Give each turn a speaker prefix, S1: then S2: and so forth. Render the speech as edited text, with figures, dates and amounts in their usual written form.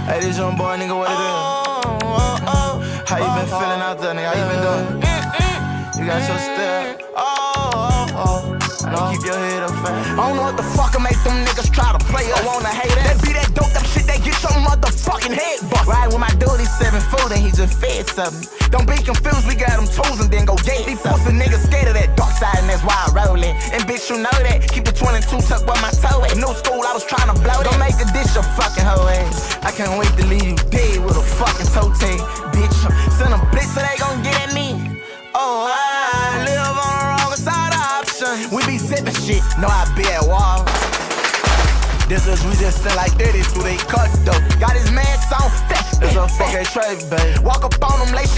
S1: Hey, this young boy, nigga, what it is? How you been feeling out there, nigga? How you been doing? You got your step. Keep your head up, fam.
S2: I don't know what the fuck will make them niggas try to play us. I wanna hate us. That be that dope, that shit, they get your motherfucking head bust.
S1: Right with my dude, he's serving food and he just fed something.
S2: Don't be confused, we got them tools and then go get it. These pussy niggas scared of that dark side and that's why I rollin'. And bitch, you know that. Keep the 22 tucked where my toe at. New school, I was tryna blow that. Don't make the dish a fucking hoe ass.
S1: I can't wait to leave you dead with a fucking toe tag, bitch.
S2: Send them blitz so they gon' get at me.
S1: Oh, I live on the wrong side of options.
S2: We be sippin' shit, know I be at war.
S1: This is we just send like 32, they cut though.
S2: Got his man song, fat.
S1: It's a fucking trade, baby.
S2: Walk up on them, lay shit